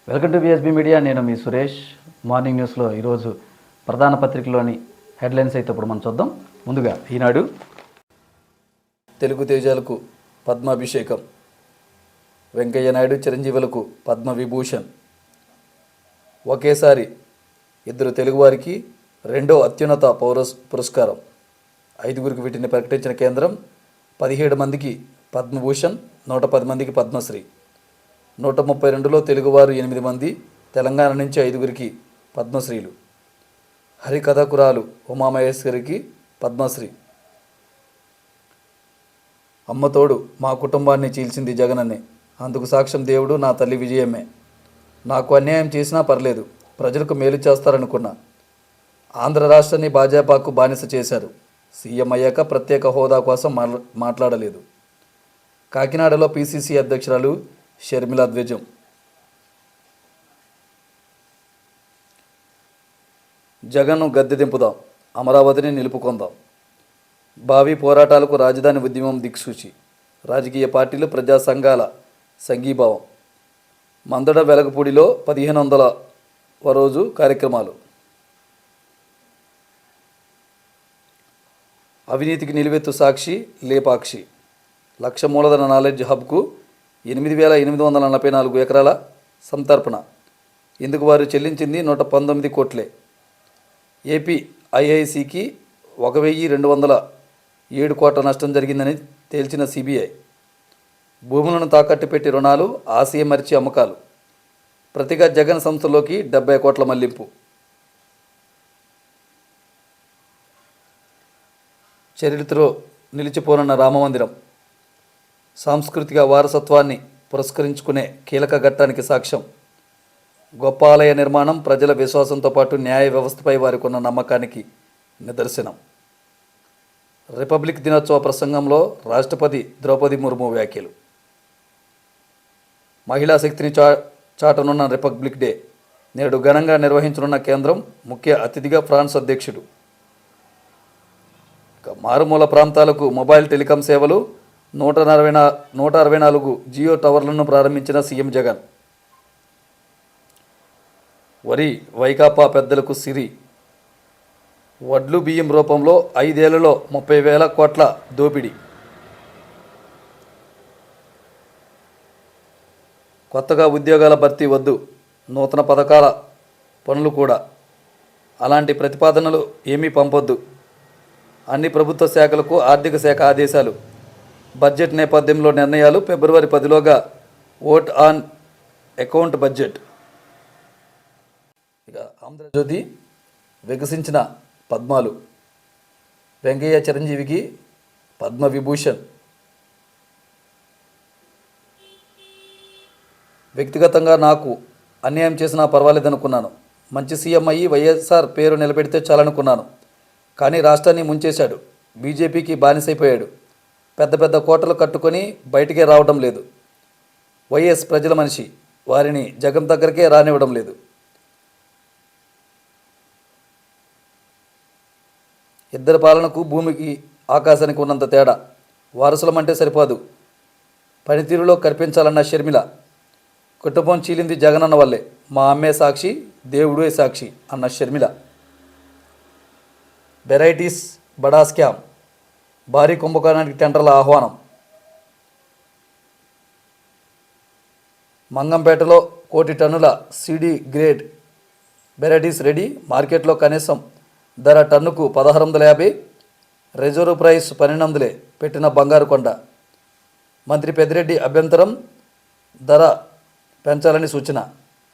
Welcome to BSB media. నేను మీ Suresh. Morning న్యూస్లో ఈరోజు ప్రధాన పత్రికలోని హెడ్లైన్స్ అయితే ఇప్పుడు మనం చూద్దాం. ముందుగా ఈనాడు తెలుగు తేజాలకు పద్మాభిషేకం, వెంకయ్య నాయుడు చిరంజీవులకు పద్మవిభూషణ్, ఒకేసారి ఇద్దరు తెలుగువారికి రెండో అత్యున్నత పురస్కారం, 5గురికి వీటిని ప్రకటించిన కేంద్రం. 17 మందికి పద్మభూషణ్, 110 మందికి పద్మశ్రీ. 132లో తెలుగువారు 8 మంది, తెలంగాణ నుంచి 5గురికి పద్మశ్రీలు. హరికథకురాలు ఉమామహేశ్వరికి పద్మశ్రీ. అమ్మతోడు మా కుటుంబాన్ని చీల్చింది జగనన్నే, అందుకు సాక్ష్యం దేవుడు, నా తల్లి విజయమ్మే. నాకు అన్యాయం చేసినా పర్లేదు, ప్రజలకు మేలు చేస్తారనుకున్నా. ఆంధ్ర రాష్ట్రాన్ని భాజపాకు బానిస చేశారు. సీఎం అయ్యాక ప్రత్యేక హోదా కోసం మాట్లాడలేదు. కాకినాడలో పిసిసి అధ్యక్షురాలు షర్మిల ధ్వజం. జగన్ను గద్దె దింపుదాం, అమరావతిని నిలుపుకుందాం. భావి పోరాటాలకు రాజధాని ఉద్యమం దిక్సూచి. రాజకీయ పార్టీలు, ప్రజా సంఘాల సంఘీభావం. మందడ వెలగపూడిలో 1500వ రోజు కార్యక్రమాలు. అవినీతికి నిలువెత్తు సాక్షి లేపాక్షి. 1,00,000 మూలధన నాలెడ్జ్ హబ్కు 8,844 ఎకరాల సంతర్పణ. ఇందుకు వారు చెల్లించింది 119 కోట్లే. ఏపీ ఐఐసికి 1,207 కోట్ల నష్టం జరిగిందని తేల్చిన సిబిఐ. భూములను తాకట్టు పెట్టి రుణాలు, ఆశయం మరిచి అమ్మకాలు. ప్రతిగా జగన్ సంస్థలోకి 70 కోట్ల మళ్లింపు. చరిత్రలో నిలిచిపోనున్న రామమందిరం సాంస్కృతిక వారసత్వాన్ని పురస్కరించుకునే కీలక ఘట్టానికి సాక్ష్యం. గొప్ప ఆలయ నిర్మాణం ప్రజల విశ్వాసంతో పాటు న్యాయ వ్యవస్థపై వారికి ఉన్న నమ్మకానికి నిదర్శనం. రిపబ్లిక్ దినోత్సవ ప్రసంగంలో రాష్ట్రపతి ద్రౌపది ముర్ము వ్యాఖ్యలు. మహిళా శక్తిని చాటనున్న రిపబ్లిక్ డే నేడు ఘనంగా నిర్వహించనున్న కేంద్రం. ముఖ్య అతిథిగా ఫ్రాన్స్ అధ్యక్షుడు. మారుమూల ప్రాంతాలకు మొబైల్ టెలికాం సేవలు. 164 జియో టవర్లను ప్రారంభించిన సీఎం జగన్. వరి వైకాపా పెద్దలకు సిరి. వడ్లు బియ్యం రూపంలో 5 ఏళ్లలో 30,000 కోట్ల దోపిడీ. కొత్తగా ఉద్యోగాల భర్తీ వద్దు, నూతన పథకాల పనులు కూడా. అలాంటి ప్రతిపాదనలు ఏమీ పంపొద్దు. అన్ని ప్రభుత్వ శాఖలకు ఆర్థిక శాఖ ఆదేశాలు. బడ్జెట్ నేపథ్యంలో నిర్ణయాలు. ఫిబ్రవరి 10లోగా ఓట్ ఆన్ అకౌంట్ బడ్జెట్. ఇక ఆంధ్రజ్యోతి వికసించిన పద్మాలు. వెంకయ్య చిరంజీవికి పద్మవిభూషణ్. వ్యక్తిగతంగా నాకు అన్యాయం చేసినా పర్వాలేదనుకున్నాను. మంచి సీఎం అయ్యి వైఎస్ఆర్ పేరు నిలబెడితే చాలనుకున్నాను. కానీ రాష్ట్రాన్ని ముంచేశాడు. బీజేపీకి బానిసైపోయాడు. పెద్ద పెద్ద కోటలు కట్టుకొని బయటికే రావడం లేదు. వైఎస్ ప్రజల మనిషి, వారిని జగన్ దగ్గరకే రానివ్వడం లేదు. ఇద్దరి పాలనకు భూమికి ఆకాశానికి ఉన్నంత తేడా. వారసులమంటే సరిపోదు, పనితీరులో కనిపించాలన్న షర్మిల. కుటుంబం చీలింది జగనన్న వల్లే, మా అమ్మే సాక్షి, దేవుడే సాక్షి అన్న షర్మిల. వెరైటీస్ బడా స్కామ్. భారీ కుంభకోణానికి టెండర్ల ఆహ్వానం. మంగంపేటలో 1 కోటి టన్నుల సిడి గ్రేడ్ వెరైటీస్ రెడీ. మార్కెట్లో కనీసం ధర టన్నుకు 1,650. రిజర్వ్ ప్రైస్ 1,200 పెట్టిన బంగారు కొండ. మంత్రి పెద్దిరెడ్డి అభ్యంతరం, ధర పెంచాలని సూచన.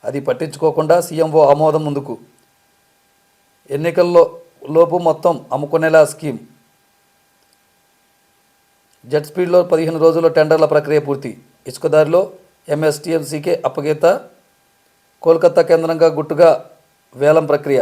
అది పట్టించుకోకుండా సీఎంఓ ఆమోదం ముందుకు. ఎన్నికల్లో లోపు మొత్తం అమ్ముకునేలా స్కీమ్. జెట్ స్పీడ్లో 15 రోజుల్లో టెండర్ల ప్రక్రియ పూర్తి. ఇసుకదారిలో ఎంఎస్టీఎంసీకే అప్పగీత. కోల్కతా కేంద్రంగా గుట్టుగా వేలం ప్రక్రియ.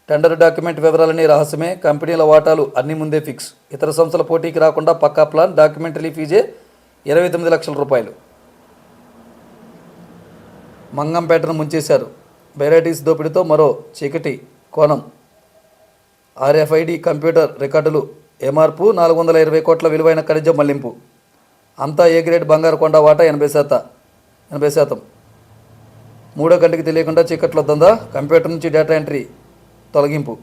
టెండర్ డాక్యుమెంట్ వివరాలని రహస్యమే. కంపెనీల వాటాలు అన్ని ముందే ఫిక్స్. ఇతర సంస్థల పోటీకి రాకుండా పక్కా ప్లాన్. డాక్యుమెంటరీ ఫీజే 29 లక్షల రూపాయలు. మంగంపేటను ముంచేశారు. వెరైటీస్ దోపిడీతో మరో చీకటి కోణం. ఆర్ఎఫ్ఐడి కంప్యూటర్ రికార్డులు ఏమార్పు. 420 కోట్ల విలువైన ఖనిజం మళ్లింపు. అంతా ఏ గ్రేడ్ బంగారు కొండ వాటా 80%. 80%. మూడో కంటికి తెలియకుండా చీకట్లో దందా, కంప్యూటర్ నుంచి డేటా ఎంట్రీ తొలగింపు.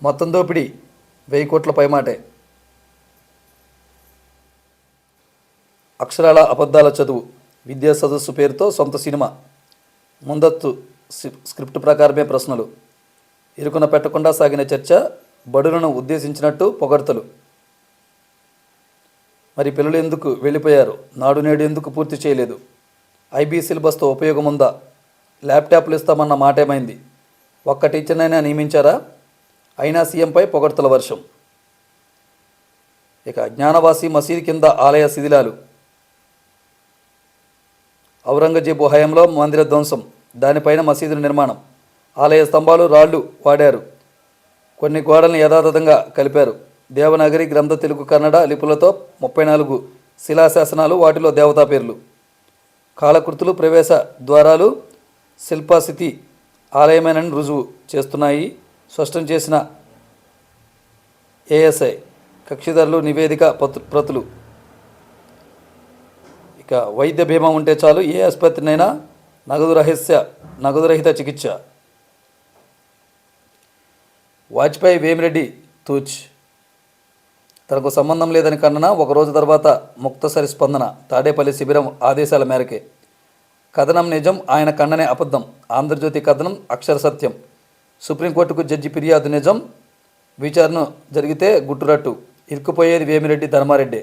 మొత్తం దోపిడీ 1000 కోట్ల పైమాటే. అక్షరాల అబద్ధాల చదువు, విద్యా సదస్సు పేరుతో సొంత సినిమా. ముందస్తు స్క్రిప్ట్ ప్రకారమే ప్రశ్నలు. ఇరుకున పెట్టకుండా సాగిన చర్చ, బడులను ఉద్దేశించినట్టు పొగడ్తలు. మరి పిల్లలు ఎందుకు వెళ్ళిపోయారు? నాడు నేడు ఎందుకు పూర్తి చేయలేదు? ఐబీ సిలబస్తో ఉపయోగం ఉందా? ల్యాప్టాప్లు ఇస్తామన్న మాటేమైంది? ఒక్క టీచర్నైనా నియమించారా? అయినా సీఎంపై పొగడ్తల వర్షం. ఇక జ్ఞానవాసి మసీదు కింద ఆలయ శిథిలాలు. ఔరంగజేబు హయాంలో మందిర ధ్వంసం, దానిపైన మసీదుల నిర్మాణం. ఆలయ స్తంభాలు, రాళ్లు వాడారు. కొన్ని గోడల్ని యథాతథంగా కలిపారు. దేవనాగరి, గ్రంథ, తెలుగు, కన్నడ లిపులతో 34 శిలాశాసనాలు, వాటిలో దేవతా పేర్లు. కాలకృతులు, ప్రవేశ ద్వారాలు శిల్పస్థితి ఆలయమేనని రుజువు చేస్తున్నాయి స్పష్టం చేసిన ఏఎస్ఐ. కక్షిదారులు నివేదిక ప్రతులు. ఇక వైద్య బీమా ఉంటే చాలు, ఏ ఆసుపత్రినైనా నగదురహిత చికిత్స. వాజ్పేయి వేమిరెడ్డి తూచ్. తనకు సంబంధం లేదని కన్నన, ఒకరోజు తర్వాత ముక్తసరి స్పందన. తాడేపల్లి శిబిరం ఆదేశాల మేరకే. కథనం నిజం, ఆయన కన్ననే అబద్ధం. ఆంధ్రజ్యోతి కథనం అక్షర సత్యం. సుప్రీంకోర్టుకు జడ్జి ఫిర్యాదు నిజం, విచారణ జరిగితే గుట్టురట్టు. ఇరుక్కుపోయేది వేమిరెడ్డి, ధర్మారెడ్డి.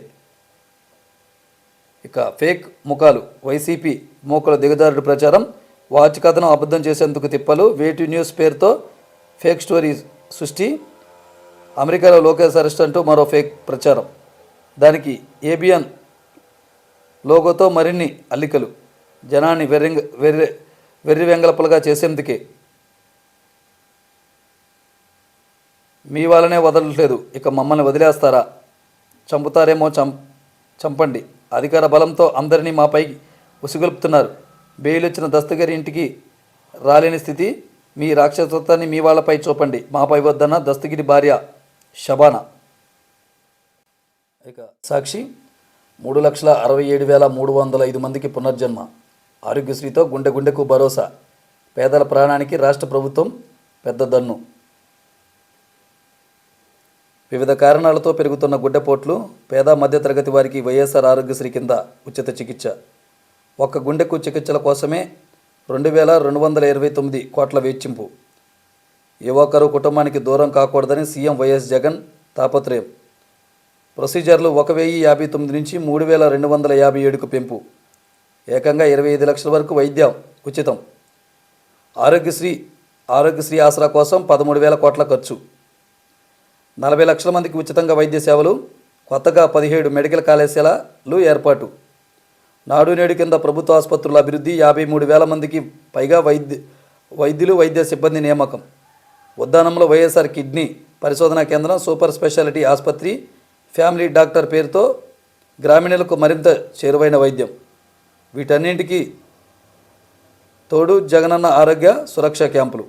ఇక ఫేక్ ముఖాలు, వైసీపీ మోకల దిగజారుడు ప్రచారం. వాచ్ కథనం అబద్ధం చేసేందుకు తిప్పలు. వేటి న్యూస్ పేరుతో ఫేక్ స్టోరీ సృష్టి. అమెరికాలో లోకేష్ అరెస్ట్ అంటూ మరో ఫేక్ ప్రచారం. దానికి ఏబిఎన్ లోగోతో మరిన్ని అల్లికలు. జనాన్ని వెర్రి వెంగళపలుగా చేసేందుకే. మీ వాళ్ళనే వదలట్లేదు, ఇక మమ్మల్ని వదిలేస్తారా? చంపుతారేమో, చంపండి. అధికార బలంతో అందరినీ మాపై ఉసిగొల్పుతున్నారు. బెయిల్ వచ్చిన దస్తగిరి ఇంటికి రాలేని స్థితి. మీ రాక్షసత్వాన్ని మీ వాళ్ళపై చూపండి, మాపై వద్దన్న దస్తగిరి భార్య షబానా. ఇక సాక్షి. 3,67,305 మందికి పునర్జన్మ. ఆరోగ్యశ్రీతో గుండెకు భరోసా. పేదల ప్రాణానికి రాష్ట్ర ప్రభుత్వం పెద్ద దన్ను. వివిధ కారణాలతో పెరుగుతున్న గుండెపోట్లు. పేద మధ్యతరగతి వారికి వైఎస్ఆర్ ఆరోగ్యశ్రీ కింద ఉచిత చికిత్స. ఒక్క గుండెకు చికిత్సల కోసమే 2,229 కోట్ల వెచ్చింపు. ఏ ఒక్కరూ కుటుంబానికి దూరం కాకూడదని సీఎం వైఎస్ జగన్ తాపత్రయం. ప్రొసీజర్లు 1,059 నుంచి 3,257కు పెంపు. ఏకంగా 25 లక్షల వరకు వైద్యం ఉచితం. ఆరోగ్యశ్రీ ఆసరా కోసం 13,000 కోట్ల ఖర్చు. 40 లక్షల మందికి ఉచితంగా వైద్య సేవలు. కొత్తగా 17 మెడికల్ కళాశాలలు ఏర్పాటు. నాడు నేడు కింద ప్రభుత్వ ఆసుపత్రుల అభివృద్ధి. 53,000 మందికి పైగా వైద్యులు, వైద్య సిబ్బంది నియామకం. ఉద్దానంలో వైఎస్ఆర్ కిడ్నీ పరిశోధనా కేంద్రం, సూపర్ స్పెషాలిటీ ఆసుపత్రి, ఫ్యామిలీ డాక్టర్ పేరుతో గ్రామీణులకు మరింత చేరువైన వైద్యం. వీటన్నింటికి తోడు జగనన్న ఆరోగ్య సురక్ష క్యాంపులు.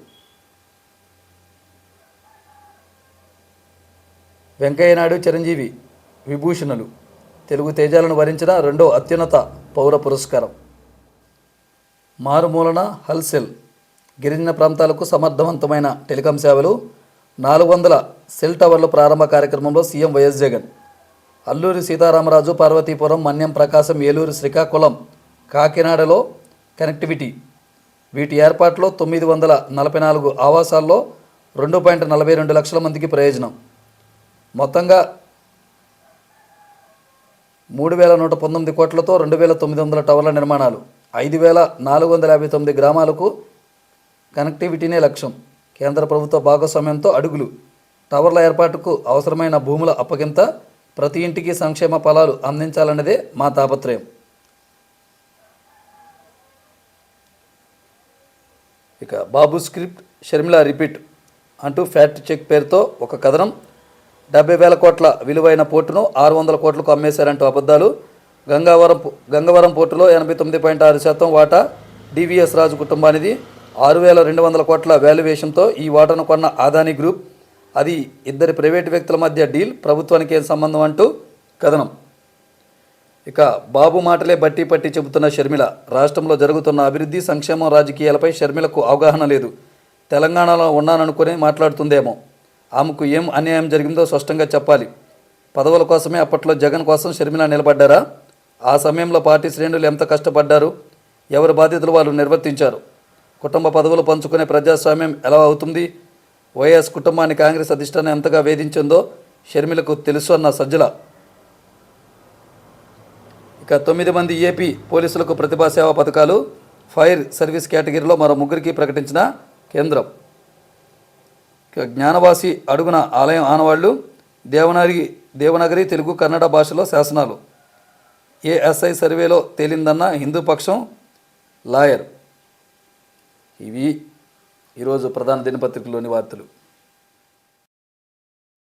వెంకయ్యనాయుడు, చిరంజీవి విభూషణులు. తెలుగు తేజాలను వరించిన రెండో అత్యున్నత పౌర పురస్కారం. మారుమూలన హల్సెల్. గిరిజన ప్రాంతాలకు సమర్థవంతమైన టెలికాం సేవలు. 400 సెల్ టవర్ల ప్రారంభ కార్యక్రమంలో సీఎం వైఎస్ జగన్. అల్లూరి సీతారామరాజు, పార్వతీపురం, మన్యం, ప్రకాశం, ఏలూరు, శ్రీకాకుళం, కాకినాడలో కనెక్టివిటీ. వీటి ఏర్పాటులో 944 ఆవాసాల్లో 2.42 లక్షల మందికి ప్రయోజనం. మొత్తంగా 3,119 కోట్లతో 2,900 టవర్ల నిర్మాణాలు. 5,459 గ్రామాలకు కనెక్టివిటీనే లక్ష్యం. కేంద్ర ప్రభుత్వ భాగస్వామ్యంతో అడుగులు. టవర్ల ఏర్పాటుకు అవసరమైన భూముల అప్పగింత. ప్రతి ఇంటికి సంక్షేమ ఫలాలు అందించాలన్నదే మా తాపత్రయం. ఇక బాబు స్క్రిప్ట్, షర్మిల రిపీట్ అంటూ ఫ్యాక్ట్ చెక్ పేరుతో ఒక కథనం. 70,000 కోట్ల విలువైన పోర్టును 600 కోట్లకు అమ్మేశారంటూ అబద్ధాలు. గంగవరం పోర్టులో 89.6% వాటా డివిఎస్ రాజు కుటుంబానిది. 6,200 కోట్ల వాల్యుయేషన్తో ఈ వాటాను కొన్న అదానీ గ్రూప్. అది ఇద్దరి ప్రైవేటు వ్యక్తుల మధ్య డీల్, ప్రభుత్వానికి ఏం సంబంధం అంటూ కథనం. ఇక బాబు మాటలే బట్టి పట్టి చెబుతున్న షర్మిల. రాష్ట్రంలో జరుగుతున్న అభివృద్ధి, సంక్షేమం, రాజకీయాలపై షర్మిలకు అవగాహన లేదు. తెలంగాణలో ఉన్నాననుకుని మాట్లాడుతుందేమో. ఆమెకు ఏం అన్యాయం జరిగిందో స్పష్టంగా చెప్పాలి. పదవుల కోసమే అప్పట్లో జగన్ కోసం షర్మిల నిలబడ్డారా? ఆ సమయంలో పార్టీ శ్రేణులు ఎంత కష్టపడ్డారు? ఎవరి బాధ్యతలు వాళ్ళు నిర్వర్తించారు? కుటుంబ పదవులు పంచుకునే ప్రజాస్వామ్యం ఎలా అవుతుంది? వైఎస్ కుటుంబాన్ని కాంగ్రెస్ అధిష్టానం ఎంతగా వేధించిందో షర్మిలకు తెలుసు అన్న సజ్జల. ఇక 9 మంది ఏపీ పోలీసులకు ప్రతిభా సేవా పథకాలు, ఫైర్ సర్వీస్ కేటగిరీలో మరో 3కి ప్రకటించిన కేంద్రం. ఇక జ్ఞానవాసి అడుగున ఆలయం ఆనవాళ్లు, దేవనగరి తెలుగు కన్నడ భాషలో శాసనాలు. ఏఎస్ఐ సర్వేలో తేలిందన్న హిందూ పక్షం లాయర్. ఇవి ఈరోజు ప్రధాన దినపత్రికలోని వార్తలు.